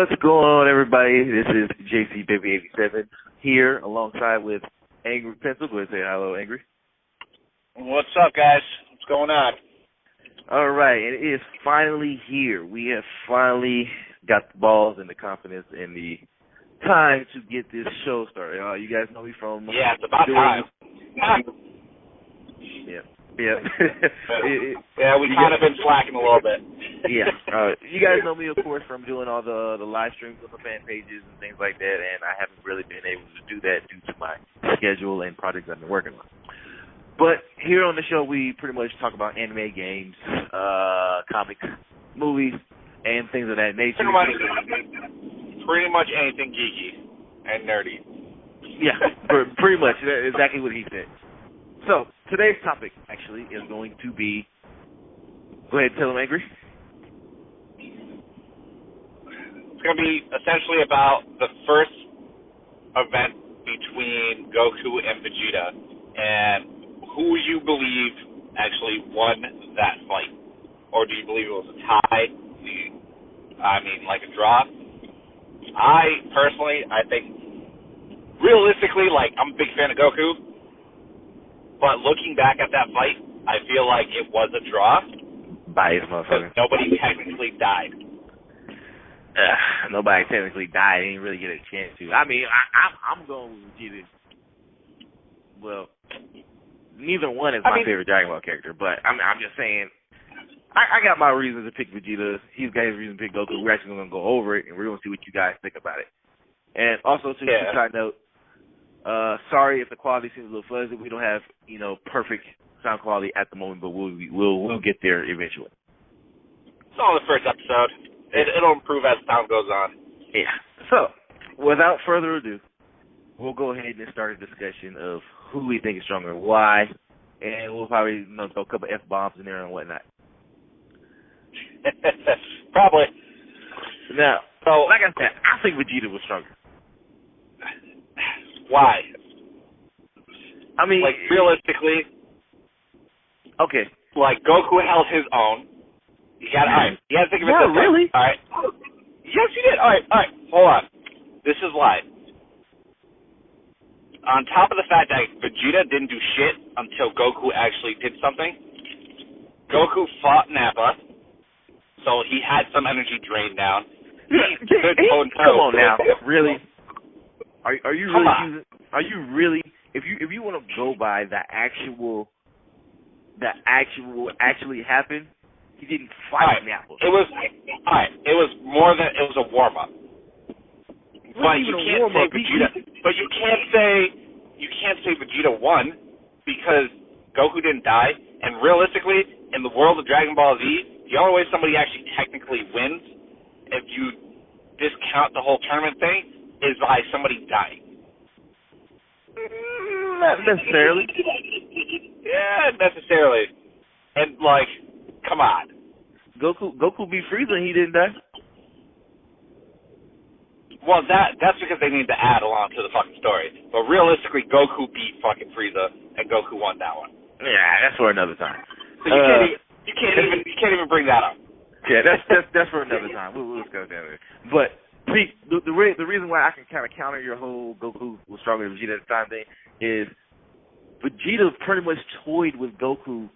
What's going on, everybody? This is JC Baby 87 here, alongside with Angry Pencil. Go ahead and say hello, Angry. What's up, guys? What's going on? All right, it is finally here. We have finally got the balls and the confidence and the time to get this show started. You guys know me from it's about time. Yeah. Yeah, we kind of been slacking a little bit. Yeah. You guys know me, of course, from doing all the live streams on the fan pages and things like that, and I haven't really been able to do that due to my schedule and projects I've been working on. But here on the show, we pretty much talk about anime, games, comics, movies, and things of that nature. Pretty much anything geeky and nerdy. Yeah, pretty much. Exactly what he said. So, today's topic, actually, is going to be... Go ahead and tell him, Angry. It's going to be essentially about the first event between Goku and Vegeta, and who you believe actually won that fight. Or do you believe it was a tie? Like a draw? I think, realistically, I'm a big fan of Goku. But looking back at that fight, I feel like it was a draw. Biased motherfucker. Nobody technically died. Nobody technically died. They didn't really get a chance to. I'm going with Vegeta. Well, neither one is my favorite Dragon Ball character, but I'm just saying, I got my reasons to pick Vegeta. He's got his reason to pick Goku. We're actually going to go over it, and we're going to see what you guys think about it. And also, to a side note, sorry if the quality seems a little fuzzy. We don't have, perfect sound quality at the moment, but we'll get there eventually. It's only the first episode. It'll improve as time goes on. Yeah. So, without further ado, we'll go ahead and start a discussion of who we think is stronger, why, and we'll probably throw a couple F-bombs in there and whatnot. Probably. Now, so like I said, I think Vegeta was stronger. Why? Realistically. Okay. Goku held his own. You got to think of it this way. Really? All right. Yes, you did. All right. Hold on. This is why. On top of the fact that Vegeta didn't do shit until Goku actually did something, Goku fought Nappa, so he had some energy drained down. Come on now. Really? Are you really using? Are you really? If you want to go by the actually happened, he didn't fight Nappa. It was It was more than it was a warm up. But you can't say Vegeta. But you can't say Vegeta won because Goku didn't die. And realistically, in the world of Dragon Ball Z, the only way somebody actually technically wins, if you discount the whole tournament thing, is by somebody dying. Not necessarily. Yeah, necessarily. And come on. Goku beat Frieza and he didn't die. Well, that's because they need to add along to the fucking story. But realistically, Goku beat fucking Frieza and Goku won that one. Yeah, that's for another time. So you can't even bring that up. Yeah, that's for another time. We'll discuss that. But see, the reason why I can kind of counter your whole Goku was stronger than Vegeta at the time thing is Vegeta pretty much toyed with Goku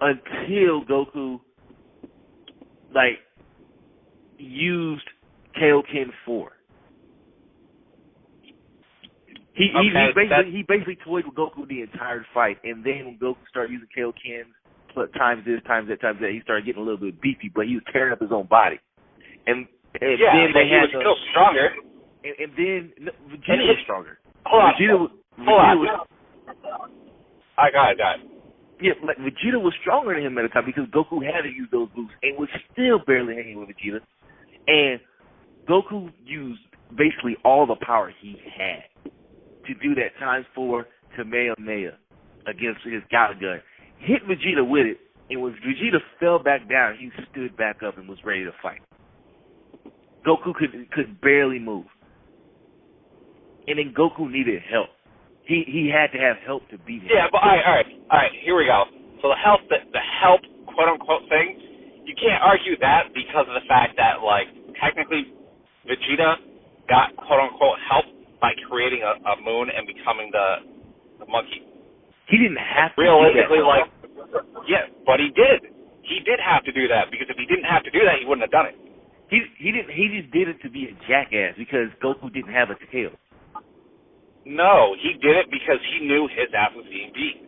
until Goku used Kaioken 4. He basically toyed with Goku the entire fight, and then when Goku started using Kaioken times this, times that, he started getting a little bit beefy, but he was tearing up his own body. And then they he was still stronger. And then Vegeta was stronger. Hold on. I got it. Yeah, Vegeta was stronger than him at the time because Goku had to use those boosts and was still barely hanging with Vegeta. And Goku used basically all the power he had to do that ×4 Kamehameha against his God gun. Hit Vegeta with it, and when Vegeta fell back down, he stood back up and was ready to fight. Goku could barely move. And then Goku needed help. He had to have help to beat him. Yeah, but all right, here we go. So the help, quote unquote thing, you can't argue that because of the fact that technically Vegeta got quote-unquote help by creating a moon and becoming the monkey. He didn't have to realistically, do that. Yeah, but he did. He did have to do that, because if he didn't have to do that, he wouldn't have done it. He didn't. He just did it to be a jackass because Goku didn't have a tail. No, he did it because he knew his ass was being beat.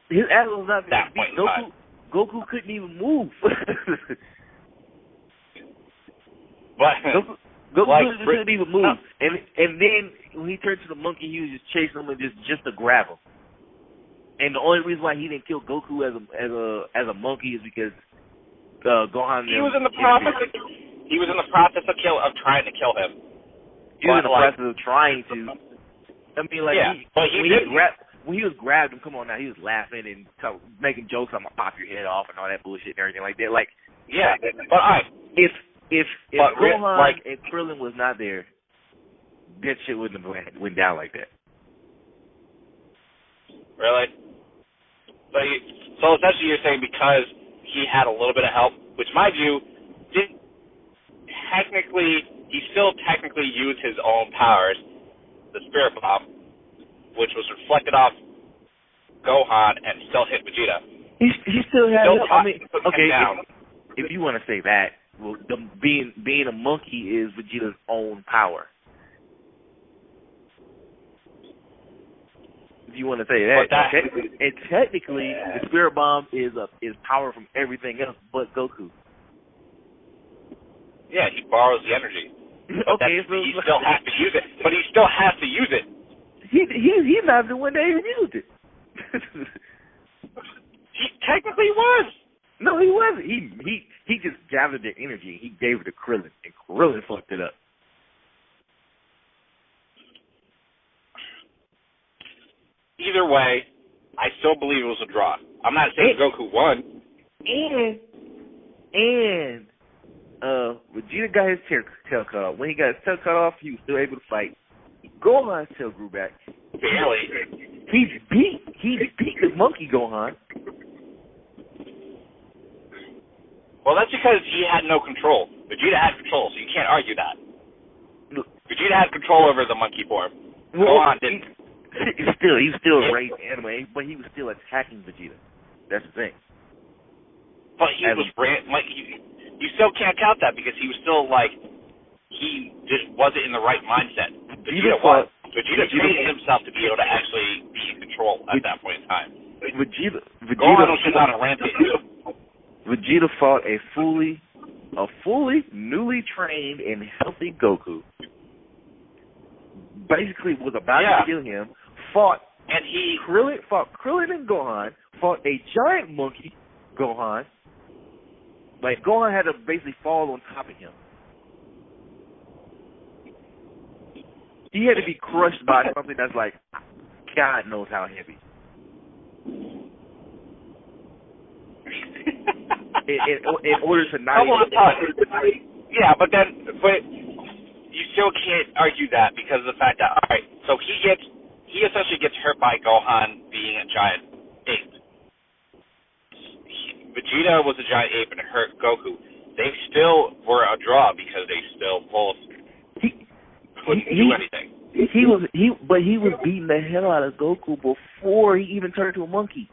His ass was not being that beat. Point in time. Goku couldn't even move. But Goku like, couldn't even move. And then when he turned to the monkey, he was just chasing him and just to grab him. And the only reason why he didn't kill Goku as a monkey is because Gohan. He was in the process. He was in the process of trying to kill him. He was in the process of trying to. I mean, like, yeah, when he was grabbed him, come on now, he was laughing and making jokes. I'm gonna pop your head off and all that bullshit and everything like that. Like, yeah, but if Gohan and Krillin was not there, that shit wouldn't have went down like that. Really? So essentially, you're saying because he had a little bit of help, which, mind you, he still technically used his own powers, the Spirit Bomb, which was reflected off Gohan and still hit Vegeta. He still had. I mean, okay, down. If you want to say that, well, being a monkey is Vegeta's own power. If you want to say that, and technically, the Spirit Bomb is power from everything else but Goku. Yeah, he borrows the energy. But okay, so he still has to use it. But he still has to use it. He's not the one that even used it. He technically was. No, he wasn't. He just gathered the energy. He gave it to Krillin, and Krillin fucked it up. Either way, I still believe it was a draw. I'm not saying Goku won. And Vegeta got his tail cut off. When he got his tail cut off, he was still able to fight. Gohan's tail grew back. Barely. He beat the monkey Gohan. Well, that's because he had no control. Vegeta had control, so you can't argue that. Vegeta had control over the monkey form. Gohan didn't. He was still raised anime, but he was still attacking Vegeta. That's the thing. But he was you still can't count that because he was still he just wasn't in the right mindset. Vegeta was. Vegeta trained himself to be able to actually be in control at that point in time. Gohan was just on a rampage. Vegeta fought a fully newly trained and healthy Goku. Basically, was about to kill him. Fought Krillin and Gohan. Fought a giant monkey Gohan. Like, Gohan had to basically fall on top of him. He had to be crushed by something that's like, God knows how heavy. in order to not. Yeah, but you still can't argue that because of the fact that, all right, so he essentially gets hurt by Gohan being a giant ape. Vegeta was a giant ape and it hurt Goku. They still were a draw because they still both couldn't do anything. He was beating the hell out of Goku before he even turned into a monkey.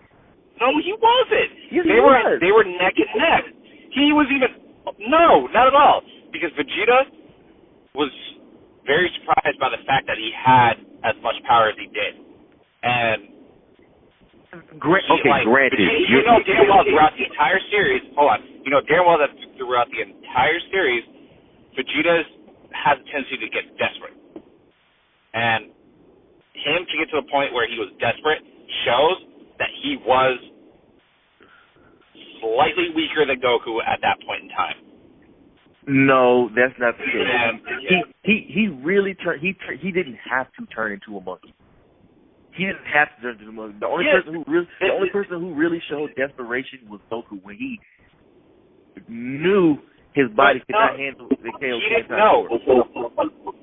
No, he wasn't. Yes, they were neck and neck. He was no, not at all. Because Vegeta was very surprised by the fact that he had as much power as he did. And granted. You know damn well throughout the entire series, you know damn well that throughout the entire series, Vegeta has a tendency to get desperate. And him to get to the point where he was desperate shows that he was slightly weaker than Goku at that point in time. No, that's not the case. He really turned. He didn't have to turn into a monkey. He didn't have to turn into a monkey. The only person who really showed desperation was Goku when he knew his body could not handle the chaos. He didn't know.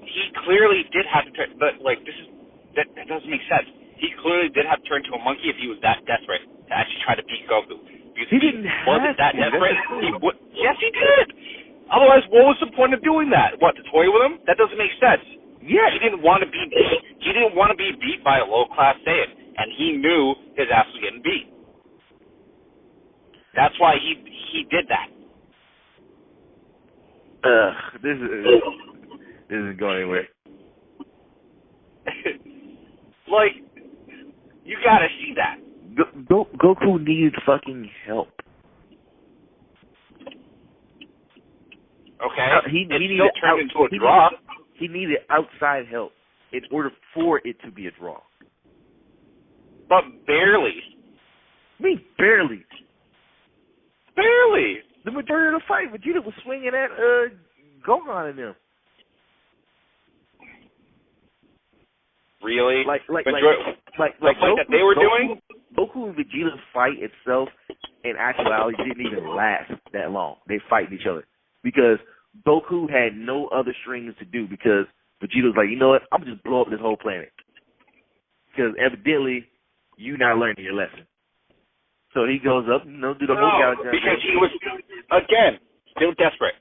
He clearly did have to turn, but that doesn't make sense. He clearly did have to turn to a monkey if he was that desperate to actually try to beat Goku. Because he didn't wasn't that desperate. Yes, he did. Otherwise, what was the point of doing that? What, to toy with him? That doesn't make sense. Yeah. He didn't want to be beat. He didn't want to be beat by a low-class Saiyan, and he knew his ass was getting beat. That's why he did that. This isn't going anywhere. Like, you gotta see that. Goku needed fucking help. Okay, He it needed still turned into a draw. He needed outside help in order for it to be a draw. But barely. I mean, barely. Barely. The majority of the fight, Vegeta was swinging at Gohan and them. Really? Like the fight Goku, that they were doing? Goku and Vegeta's fight itself, in actuality, didn't even last that long. They fight each other because Goku had no other strings to do because Vegeta was like, you know what, I'm just blow up this whole planet because evidently you not learning your lesson. So he goes up, do the whole gouge. Because he was, again, still desperate.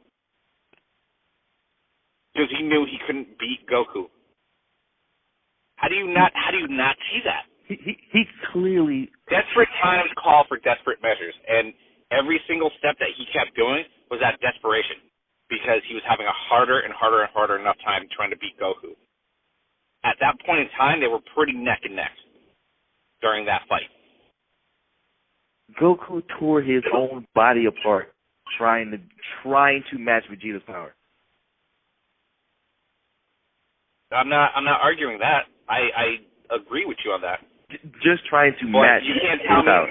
Because he knew he couldn't beat Goku. How do you not see that? He clearly... Desperate times call for desperate measures, and every single step that he kept doing was out of desperation because he was having a harder and harder and harder enough time trying to beat Goku. At that point in time, they were pretty neck and neck during that fight. Goku tore his own body apart trying to match Vegeta's power. I'm not arguing that. I agree with you on that. Just trying to match his power.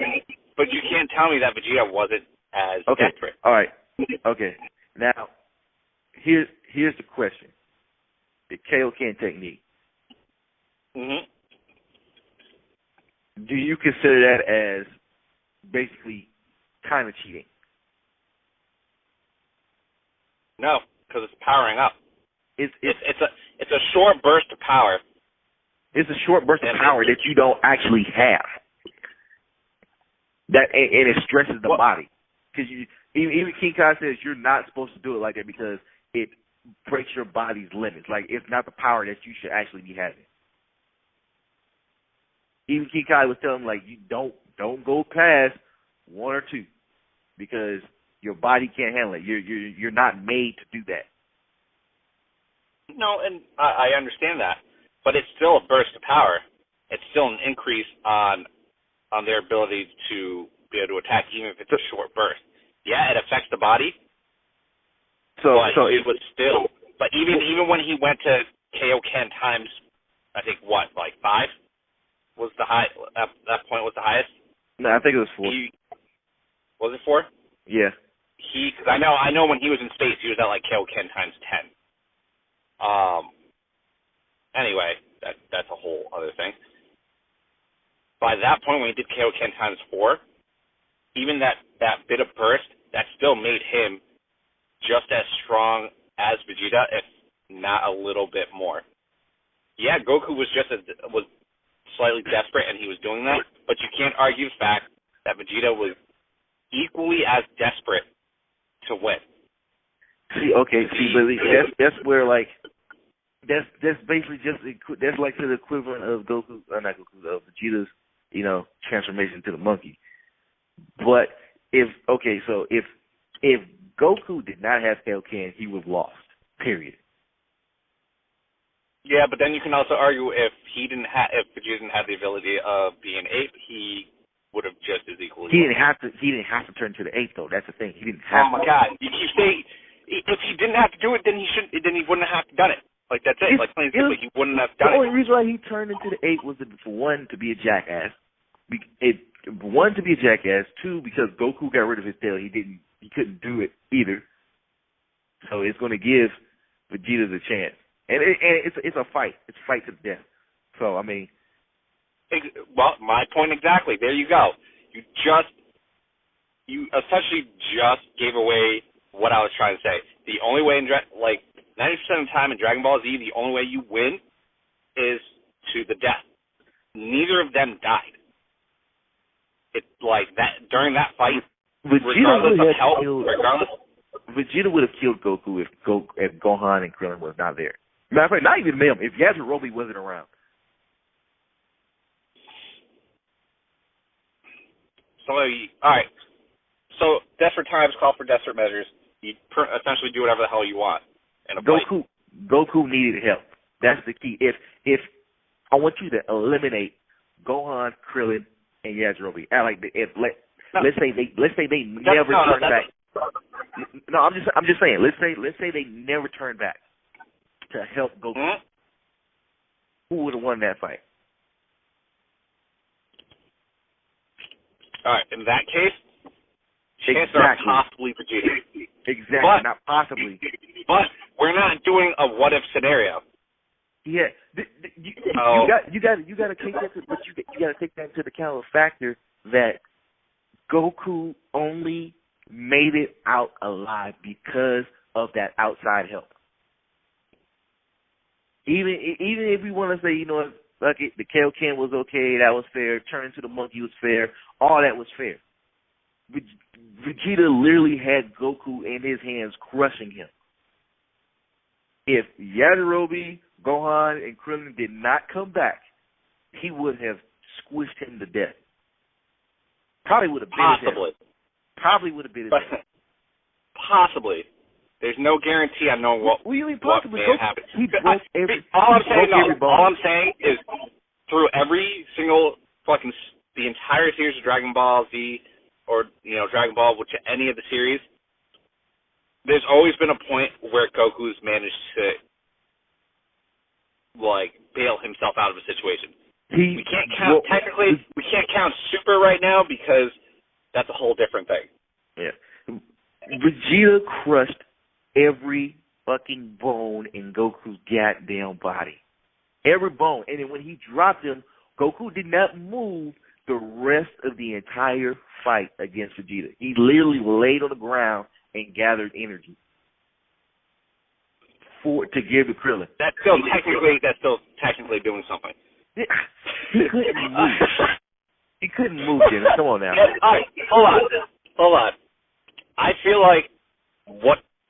But you can't tell me that Vegeta wasn't as desperate. All right. Okay. Now, here's the question: the Kaioken technique. Mm-hmm. Do you consider that as basically kind of cheating? No, because it's powering up. It's a short burst of power. It's a short burst of power that you don't actually have. And it stresses the body because even King Kai says you're not supposed to do it like that because it breaks your body's limits. Like it's not the power that you should actually be having. Even King Kai was telling him like you don't go past 1 or 2 because your body can't handle it. You're not made to do that. No, and I understand that, but it's still a burst of power. It's still an increase on their ability to be able to attack, even if it's a short burst. Yeah, it affects the body. So it was still. But even when he went to Kaioken times, I think what, like 5 was the high. That point was the highest. No, I think it was 4. Was it 4? Yeah. Because I know when he was in space, he was at like Kaioken times 10. Anyway, that's a whole other thing. By that point, when he did Kaioken times 4, even that bit of burst, that still made him just as strong as Vegeta, if not a little bit more. Yeah, Goku was was slightly desperate, and he was doing that, but you can't argue the fact that Vegeta was equally as desperate to win. But that's where like that's basically that's like the equivalent of Goku, not Goku, of Vegeta's transformation to the monkey. But if Goku did not have Kaioken, he would have lost. Period. Yeah, but then you can also argue if Vegeta didn't have the ability of being an ape, he would have just as equally. He didn't have to turn to the ape though. That's the thing. He didn't have. Oh my God! You say if he didn't have to do it, then he wouldn't have done it. Like that's it. Like plain and simple, he wouldn't have done it. The only reason why he turned into the ape was for 1 to be a jackass. 1 to be a jackass. 2 because Goku got rid of his tail. He couldn't do it either. So it's going to give Vegeta the chance. And it's a fight. It's a fight to the death. So I mean. Well, my point exactly. There you go. You essentially just gave away what I was trying to say. The only way 90% of the time in Dragon Ball Z, the only way you win is to the death. Neither of them died. It's like that during that fight, regardless of health, Vegeta would have killed Goku if Gohan and Krillin was not there. Matter of fact, not even them. If Yajirobe wasn't around. So, all right. So, desperate times call for desperate measures. You essentially do whatever the hell you want in a fight. Goku needed help. That's the key. If I want you to eliminate Gohan, Krillin, and Yajirobe. Let's say they never turn back. No, I'm just saying. Let's say they never turn back to help Goku. Mm-hmm. Who would have won that fight? All right. In that case, chances are possibly Vegeta. Exactly, not possibly. But we're not doing a what if scenario. Yeah, you got to take that, but you got to take that into account. The factor that Goku only made it out alive because of that outside help. Even if we want to say, you know, fuck it, the Kaioken was okay, that was fair. Turning to the monkey was fair. All that was fair. Vegeta literally had Goku in his hands, crushing him. If Yajirobe, Gohan, and Krillin did not come back, he would have squished him to death. Probably would have been Possibly. Probably would have been his death. Possibly. There's no guarantee I know what may happen. All I'm saying is through every single the entire series of Dragon Ball Z or, you know, Dragon Ball, which any of the series, there's always been a point where Goku's managed to, bail himself out of a situation. We can't count Super right now because that's a whole different thing. Yeah. Vegeta crushed every fucking bone in Goku's goddamn body. Every bone. And then when he dropped him, Goku did not move the rest of the entire fight against Vegeta. He literally laid on the ground and gathered energy to give to Krillin. That's still technically doing something. He couldn't move. He couldn't move, Jimmy. Come on now. All right, hold on. I feel like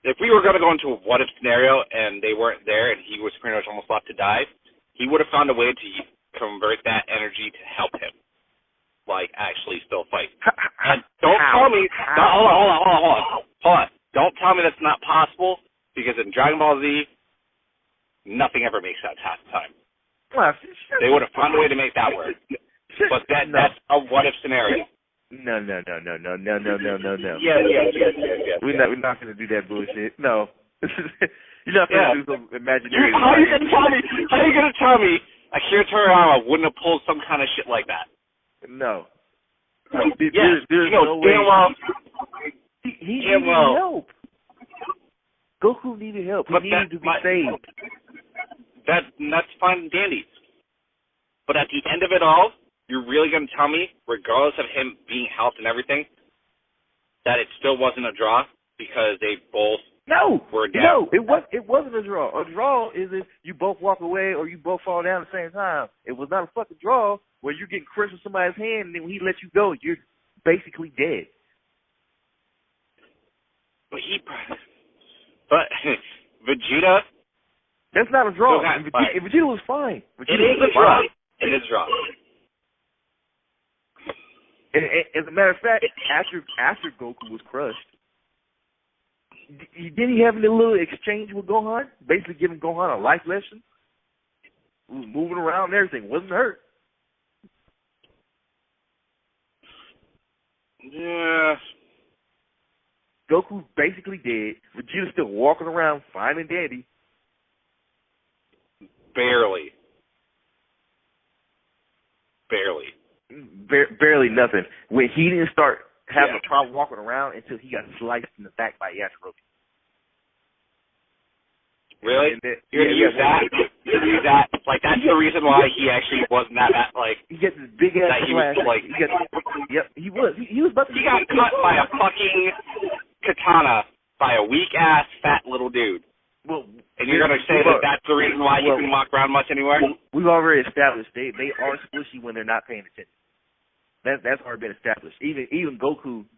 if we were going to go into a what-if scenario and they weren't there and he was pretty much almost left to die, he would have found a way to convert that energy to help him, actually still fight. And don't tell me, hold on. Don't tell me that's not possible, because in Dragon Ball Z, nothing ever makes that time. They would have found a way to make that work. But that's a what-if scenario. No. Yeah. We're not going to do that bullshit. No. You're not going to do some imaginary. How are you going to tell me Akira Toriyama wouldn't have pulled some kind of shit like that? No. There's no way. He needed well. help. Goku needed help. He needed to be saved. That's fine and dandy. But at the end of it all, you're really going to tell me, regardless of him being helped and everything, that it still wasn't a draw because they both were down? No, it wasn't a draw. A draw is if you both walk away or you both fall down at the same time. It was not a fucking draw where you're getting crushed with somebody's hand and then when he lets you go, you're basically dead. But Vegeta. That's not a draw. Vegeta was fine. It is a draw. It is a draw. As a matter of fact, after Goku was crushed, didn't he have a little exchange with Gohan? Basically giving Gohan a life lesson? He was moving around and everything. Wasn't hurt. Yeah. Goku's basically dead. Vegeta's still walking around fine and dandy. Barely. Barely nothing. When he didn't start having a problem walking around until he got sliced in the back by Yajirobe. Really? You're gonna use that? That's the reason why he actually wasn't that he gets this big ass slash. He was about to. He got cut by a fucking katana by a weak ass fat little dude. Well, and you're gonna say that's the reason why you can walk around much anywhere? We've already established they are squishy when they're not paying attention. That's already been established. Even Goku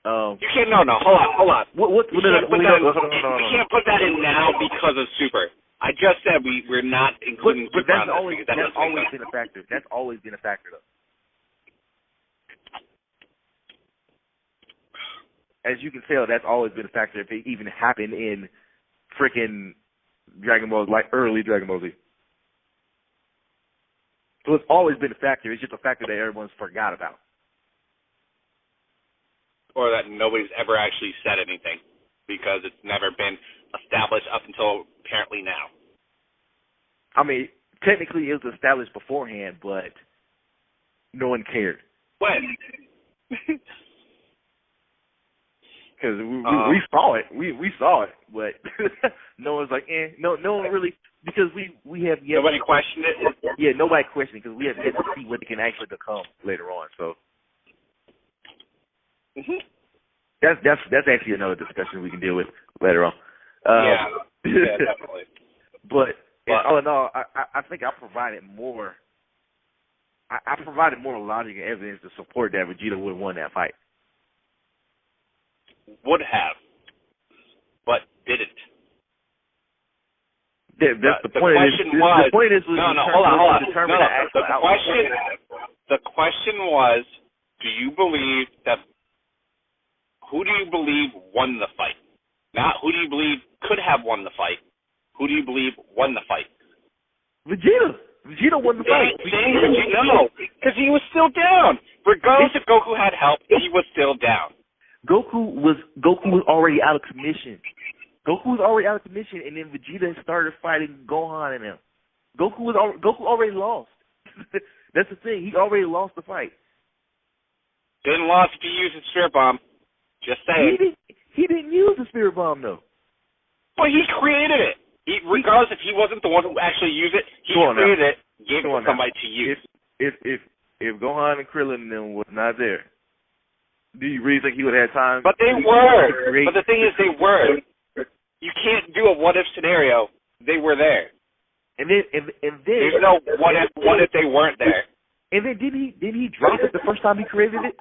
You can't. No. Hold on. We can't put that in now because of Super. I just said we're not including but Super that's on always this because that's always been a factor. That's always been a factor, though. As you can tell, that's always been a factor if it even happened in freaking Dragon Ball, like early Dragon Ball Z. So it's always been a factor. It's just a factor that everyone's forgot about. Or that nobody's ever actually said anything because it's never been established up until apparently now. I mean, technically it was established beforehand, but no one cared. When? Because we saw it. We saw it, but no one's like, no one really, because we have yet. Nobody questioned it? Yeah, nobody questioned it because we have yet to see what it can actually become later on. So that's actually another discussion we can deal with later on. Yeah, definitely. But all in all, I think I provided more. I provided more logic and evidence to support that Vegeta would have won that fight. Would have, but didn't. Yeah, that's the point. The point is, hold on. The question was, who do you believe won the fight? Not who do you believe could have won the fight. Who do you believe won the fight? Vegeta. Vegeta won the fight. No, because he was still down. Regardless if Goku had help, he was still down. Goku was already out of commission. And then Vegeta started fighting Gohan and him. Goku already lost. That's the thing. He already lost the fight. Didn't lost if he used his Spirit Bomb. Just saying. He didn't use the Spirit Bomb though. But he created it. Regardless if he wasn't the one who actually used it, he created it, gave it to somebody to use. If Gohan and Krillin and them was not there, do you really think he would have had time? But they were. But the thing is, they were. You can't do a what-if scenario. They were there. And then there's no what if they weren't there. And then didn't he drop it the first time he created it?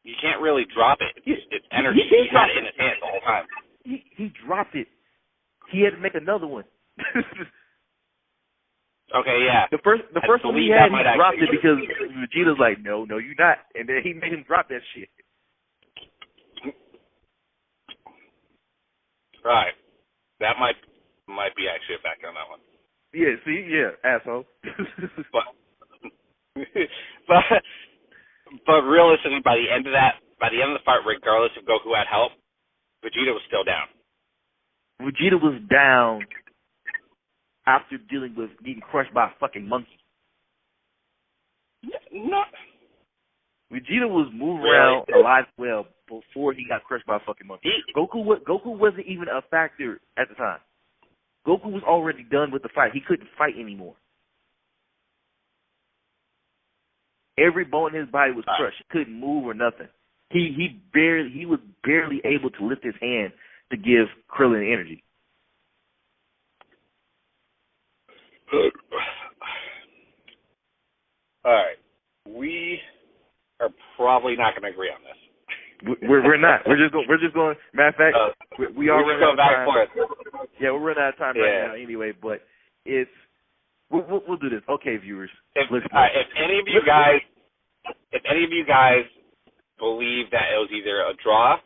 You can't really drop it. It's energy. He had it in his hand the whole time. He dropped it. He had to make another one. Okay, yeah. The first one he had, he dropped it because Vegeta's like, no, you're not. And then he made him drop that shit. Right. That might be actually a factor on that one. Yeah, see? Yeah, asshole. but realistically, by the end of the fight, regardless if Goku had help, Vegeta was still down. Vegeta was down after dealing with getting crushed by a fucking monkey. No. Vegeta was moving around alive well before he got crushed by a fucking monkey. Goku wasn't even a factor at the time. Goku was already done with the fight. He couldn't fight anymore. Every bone in his body was crushed. He couldn't move or nothing. He was barely able to lift his hand to give Krillin energy. All right, we are probably not going to agree on this. We're not. We're just going. Matter of fact, we are running out of time. Yeah, we're running out of time right now anyway. But we'll do this. Okay, viewers. If any of you guys believe that it was either a draw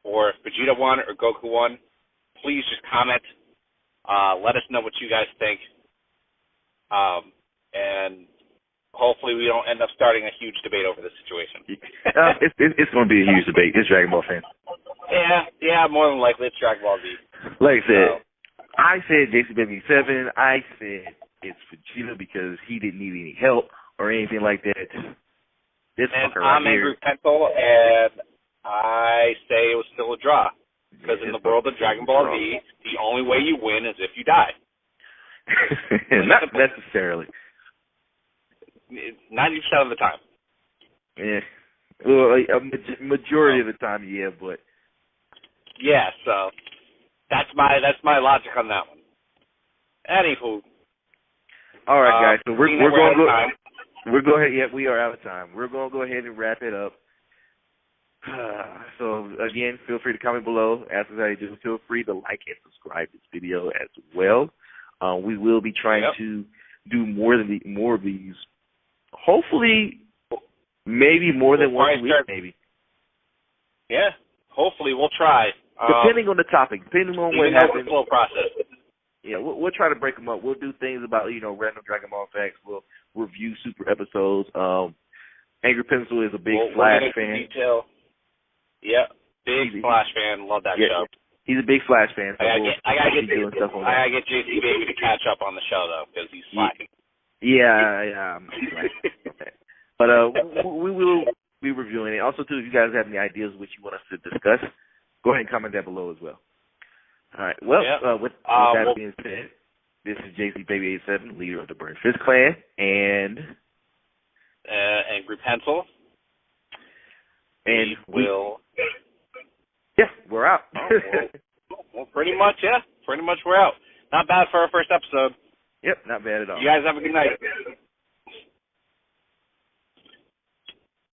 or if Vegeta won or Goku won, please just comment. Let us know what you guys think. And hopefully we don't end up starting a huge debate over this situation. It's going to be a huge debate. It's Dragon Ball fans. Yeah, more than likely it's Dragon Ball Z. Like I said, I said JCW7. I said it's Vegeta because he didn't need any help or anything like that. This fucker right here. I'm Andrew Pencil, and I say it was still a draw. Because in the world of Dragon Ball Z, the only way you win is if you die. Not necessarily. 90% of the time. Yeah. Well, a majority of the time, yeah, but. Yeah, so that's my logic on that one. Anywho. All right, guys. So we're going to go. We're going ahead. Yeah, we are out of time. We're going to go ahead and wrap it up. So, again, feel free to comment below. As I do, feel free to like and subscribe this video as well. We will be trying to do more of these. Hopefully, maybe more than once a week, maybe. Yeah, hopefully we'll try. Depending on the topic, depending on what happens. Slow process. Yeah, we'll try to break them up. We'll do things about, random Dragon Ball facts. We'll review super episodes. Angry Pencil is a big Flash fan. Detail. Yeah, big Flash fan. Love that show. He's a big Flash fan. So I gotta get JC Baby to catch up on the show though, because he's slacking. Yeah, I'm slacking. But we will be reviewing it. Also, too, if you guys have any ideas which you want us to discuss, go ahead and comment down below as well. All right. Well, with that being said, this is JC Baby 87, leader of the Bfc'S clan, and Angry Pencil. And we're out. Well, pretty much, we're out. Not bad for our first episode. Yep, not bad at all. You guys have a good night.